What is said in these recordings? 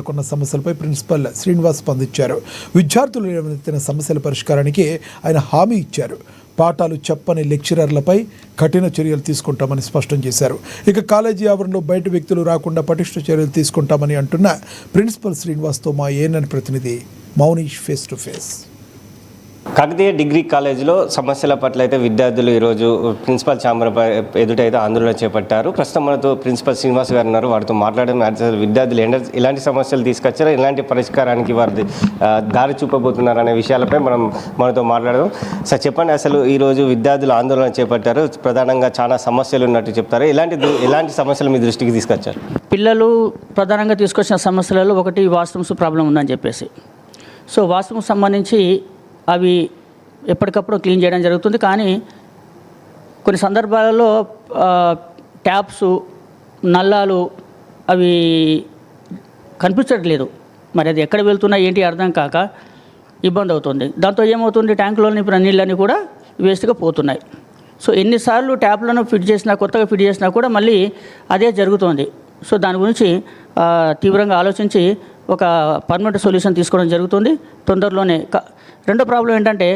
కొన్న సమస్యలపై ప్రిన్సిపల్ శ్రీనివాస్ స్పందించారు. విద్యార్థులు లేవనెత్తిన సమస్యల పరిష్కారానికి ఆయన హామీ ఇచ్చారు. పాఠాలు చెప్పని లెక్చరర్లపై కఠిన చర్యలు తీసుకుంటామని స్పష్టం చేశారు. ఇక కాలేజీ ఆవరణలో బయట వ్యక్తులు రాకుండా పటిష్ట చర్యలు తీసుకుంటామని అంటున్న ప్రిన్సిపల్ శ్రీనివాస్తో మా ఏఎన్ఎన్ ప్రతినిధి Mounish face to face. Kakatiya degree కాలేజీలో సమస్యల పట్ల అయితే విద్యార్థులు ఈరోజు ప్రిన్సిపల్ ఛాంబర్ ఎదుటైతే ఆందోళన చేపట్టారు. ప్రస్తుతం మనతో ప్రిన్సిపల్ శ్రీనివాస్ గారు ఉన్నారు. వారితో మాట్లాడడం విద్యార్థులు ఎలాంటి సమస్యలు తీసుకొచ్చారో, ఎలాంటి పరిష్కారానికి వారి దారి చూపబోతున్నారు అనే విషయాలపై మనతో మాట్లాడదాం. సార్ చెప్పండి, అసలు ఈరోజు విద్యార్థులు ఆందోళన చేపట్టారు. ప్రధానంగా చాలా సమస్యలు ఉన్నట్టు చెప్తారు. ఎలాంటి సమస్యలు మీ దృష్టికి తీసుకొచ్చారు? పిల్లలు ప్రధానంగా తీసుకొచ్చిన సమస్యలలో ఒకటి వాష్రూమ్స్ ప్రాబ్లం ఉందని చెప్పేసి. సో వాష్రూమ్స్ సంబంధించి అవి ఎప్పటికప్పుడు క్లీన్ చేయడం జరుగుతుంది. కానీ కొన్ని సందర్భాలలో ట్యాప్స్, నల్లాలు అవి కనిపించట్లేదు. మరి అది ఎక్కడ వెళ్తున్నా ఏంటి అర్థం కాక ఇబ్బంది అవుతుంది. దాంతో ఏమవుతుంది, ట్యాంకులోని నీళ్ళన్నీ కూడా వేస్ట్గా పోతున్నాయి. సో ఎన్నిసార్లు ట్యాప్లను కొత్తగా ఫిట్ చేసినా కూడా మళ్ళీ అదే జరుగుతుంది. సో దాని గురించి తీవ్రంగా ఆలోచించి ఒక పర్మనెంట్ సొల్యూషన్ తీసుకోవడం జరుగుతుంది తొందరలోనే. రెండో ప్రాబ్లం ఏంటంటే,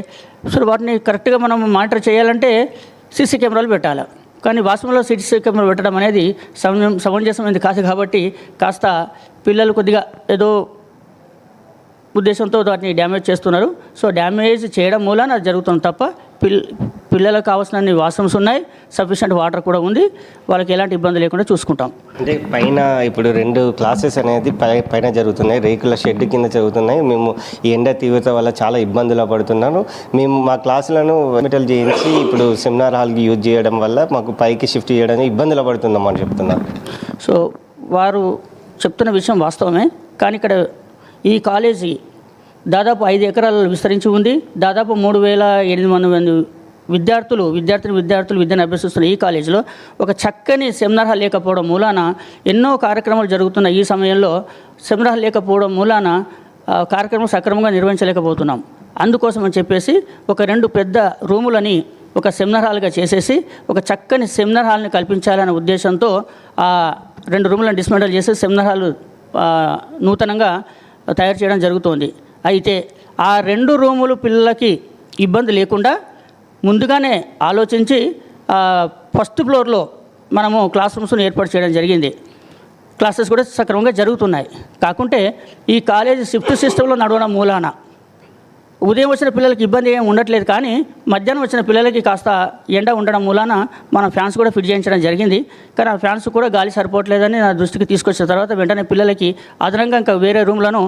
అసలు వాటిని కరెక్ట్గా మనం మానిటర్ చేయాలంటే సీసీ కెమెరాలు పెట్టాలి. కానీ వాష్రూమ్లో సీసీ కెమెరా పెట్టడం అనేది సమంజసమైనది కాదు. కాబట్టి కాస్త పిల్లలు కొద్దిగా ఏదో ఉద్దేశంతో వాటిని డ్యామేజ్ చేస్తున్నారు. సో డ్యామేజ్ చేయడం మూలాన అది జరుగుతుంది తప్ప పిల్లలకు కావాల్సిన వాష్రూమ్స్ ఉన్నాయి, సఫిషియెంట్ వాటర్ కూడా ఉంది. వాళ్ళకి ఎలాంటి ఇబ్బంది లేకుండా చూసుకుంటాం. అంటే పైన ఇప్పుడు 2 క్లాసెస్ అనేది పైన జరుగుతున్నాయి, రేకుల షెడ్ కింద జరుగుతున్నాయి. మేము ఈ ఎండ తీవ్రత వల్ల చాలా ఇబ్బందులు పడుతున్నాను. మేము మా క్లాసులను మెటల్ చేయించి ఇప్పుడు సెమినార్ హాల్కి యూజ్ చేయడం వల్ల మాకు పైకి షిఫ్ట్ చేయడానికి ఇబ్బందులు పడుతున్నాం అని చెప్తున్నారు. సో వారు చెప్తున్న విషయం వాస్తవమే. కానీ ఇక్కడ ఈ కాలేజీ దాదాపు 5 ఎకరాలలో విస్తరించి ఉంది. దాదాపు 3,800 విద్యార్థులు విద్యను అభ్యసిస్తున్న ఈ కాలేజీలో ఒక చక్కని సెమినార్ హాల్ లేకపోవడం మూలాన ఎన్నో కార్యక్రమాలు జరుగుతున్న ఈ సమయంలో సెమినార్ హాల్ లేకపోవడం మూలాన కార్యక్రమం సక్రమంగా నిర్వహించలేకపోతున్నాం. అందుకోసం అని చెప్పేసి ఒక 2 పెద్ద రూములని ఒక సెమినార్ హాల్గా చేసేసి ఒక చక్కని సెమినార్ హాల్ని కల్పించాలనే ఉద్దేశంతో ఆ 2 రూములను డిస్మెంటల్ చేసి సెమినార్ హాల్ నూతనంగా తయారు చేయడం జరుగుతోంది. అయితే ఆ 2 రూములు పిల్లలకి ఇబ్బంది లేకుండా ముందుగానే ఆలోచించి ఫస్ట్ ఫ్లోర్లో మనము క్లాస్ రూమ్స్ను ఏర్పాటు చేయడం జరిగింది. క్లాసెస్ కూడా సక్రమంగా జరుగుతున్నాయి. కాకుంటే ఈ కాలేజీ షిఫ్ట్ సిస్టంలో నడవడం మూలాన ఉదయం వచ్చిన పిల్లలకి ఇబ్బంది ఏమి ఉండట్లేదు. కానీ మధ్యాహ్నం వచ్చిన పిల్లలకి కాస్త ఎండ ఉండడం మూలాన మనం ఫ్యాన్స్ కూడా ఫిట్ చేయించడం జరిగింది. కానీ ఆ ఫ్యాన్స్ కూడా గాలి సరిపోవట్లేదని నా దృష్టికి తీసుకొచ్చిన తర్వాత వెంటనే పిల్లలకి అదనంగా ఇంకా వేరే రూమ్లను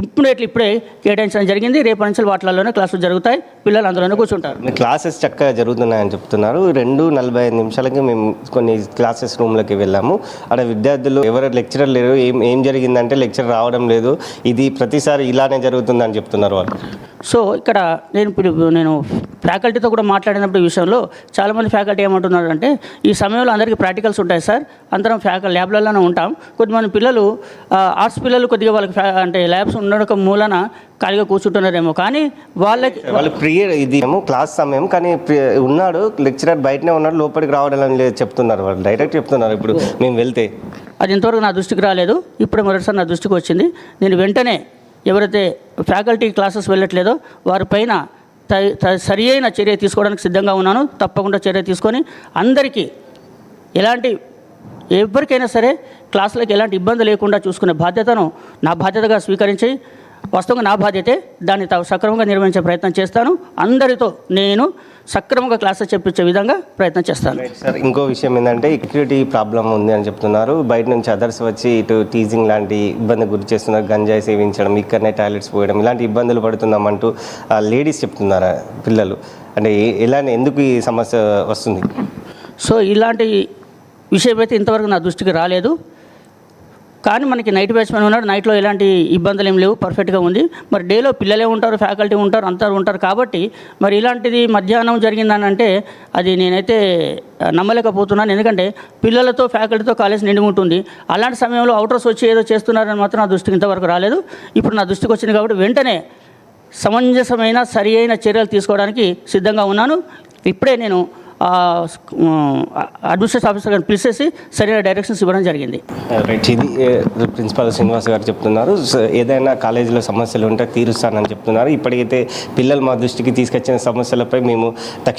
ఇప్పుడే కేటాయించడం జరిగింది. రేపటి నుంచి వాటిలలోనే క్లాసులు జరుగుతాయి, పిల్లలు అందులోనే కూర్చుంటారు. మీ క్లాసెస్ చక్కగా జరుగుతున్నాయని చెప్తున్నారు. 2:45 నిమిషాలకి మేము కొన్ని క్లాసెస్ రూమ్లోకి వెళ్ళాము. అక్కడ విద్యార్థులు ఎవరు లెక్చరర్ లేరు. ఏం జరిగిందంటే లెక్చర్ రావడం లేదు, ఇది ప్రతిసారి ఇలానే జరుగుతుందని చెప్తున్నారు వాళ్ళు. సో ఇక్కడ నేను ఫ్యాకల్టీతో కూడా మాట్లాడినప్పుడు ఈ విషయంలో చాలామంది ఫ్యాకల్టీ ఏమంటున్నారు అంటే, ఈ సమయంలో అందరికీ ప్రాక్టికల్స్ ఉంటాయి సార్, అందరం ల్యాబ్లలోనే ఉంటాం. కొద్దిమంది పిల్లలు ఆర్ట్స్ పిల్లలు కొద్దిగా వాళ్ళకి ల్యాబ్స్ ఉండడం మూలన ఖాళీగా కూర్చుంటున్నారేమో. కానీ వాళ్ళు ప్రియర్ ఇది ఏమో క్లాస్ సమయం, కానీ ఉన్నాడు లెక్చరర్ బయటనే ఉన్నాడు, లోపలికి రావడం లేదు చెప్తున్నారు. వాళ్ళు డైరెక్ట్ చెప్తున్నారు. ఇప్పుడు మేము వెళ్తే అది ఇంతవరకు నా దృష్టికి రాలేదు. ఇప్పుడు మొదటిసారి నా దృష్టికి వచ్చింది. నేను వెంటనే ఎవరైతే ఫ్యాకల్టీ క్లాసెస్ వెళ్ళట్లేదో వారిపైన సరి అయిన చర్య తీసుకోవడానికి సిద్ధంగా ఉన్నాను. తప్పకుండా చర్య తీసుకొని అందరికీ ఎవరికైనా సరే క్లాసులకు ఎలాంటి ఇబ్బంది లేకుండా చూసుకునే బాధ్యతను నా బాధ్యతగా స్వీకరించి, వాస్తవంగా నా బాధ్యతే, దాన్ని సక్రమంగా నిర్వహించే ప్రయత్నం చేస్తాను. అందరితో నేను సక్రమంగా క్లాసెస్ చెప్పించే విధంగా ప్రయత్నం చేస్తాను. సార్ ఇంకో విషయం ఏంటంటే సెక్యూరిటీ ప్రాబ్లం ఉంది అని చెప్తున్నారు. బయట నుంచి అదర్స్ వచ్చి ఇటు టీజింగ్ లాంటి ఇబ్బంది గురి చేస్తున్నారు, గంజాయి సేవించడం, ఇక్కడనే టాయిలెట్స్ పోయడం, ఇలాంటి ఇబ్బందులు పడుతున్నామంటూ లేడీస్ చెప్తున్నారు. పిల్లలు అంటే ఎందుకు ఈ సమస్య వస్తుంది? సో ఇలాంటి విషయం అయితే ఇంతవరకు నా దృష్టికి రాలేదు. కానీ మనకి నైట్ బ్యాచ్మెన్ ఉన్నాడు, నైట్లో ఎలాంటి ఇబ్బందులు ఏం లేవు, పర్ఫెక్ట్గా ఉంది. మరి డేలో పిల్లలే ఉంటారు, ఫ్యాకల్టీ ఉంటారు, అందరూ ఉంటారు. కాబట్టి మరి ఇలాంటిది మధ్యాహ్నం జరిగిందని అంటే అది నేనైతే నమ్మలేకపోతున్నాను. ఎందుకంటే పిల్లలతో ఫ్యాకల్టీతో కాలేజ్ నిండి ఉంటుంది. అలాంటి సమయంలో అవుటర్స్ వచ్చి ఏదో చేస్తున్నారని మాత్రం నా దృష్టికి ఇంతవరకు రాలేదు. ఇప్పుడు నా దృష్టికి వచ్చింది కాబట్టి వెంటనే సమంజసమైన సరి అయిన చర్యలు తీసుకోవడానికి సిద్ధంగా ఉన్నాను. ఇప్పుడే నేను అడ్మినిస్ట్రేషన్ ఆఫీసర్ గారిని పిలిచేసి సరైన డైరెక్షన్స్ ఇవ్వడం జరిగింది. రైట్, ఇది ప్రిన్సిపాల్ శ్రీనివాస్ గారు చెప్తున్నారు. ఏదైనా కాలేజీలో సమస్యలు ఉంటే తీరుస్తానని చెప్తున్నారు. ఇప్పటికైతే పిల్లలు మా దృష్టికి తీసుకొచ్చిన సమస్యలపై మేము తక్షణ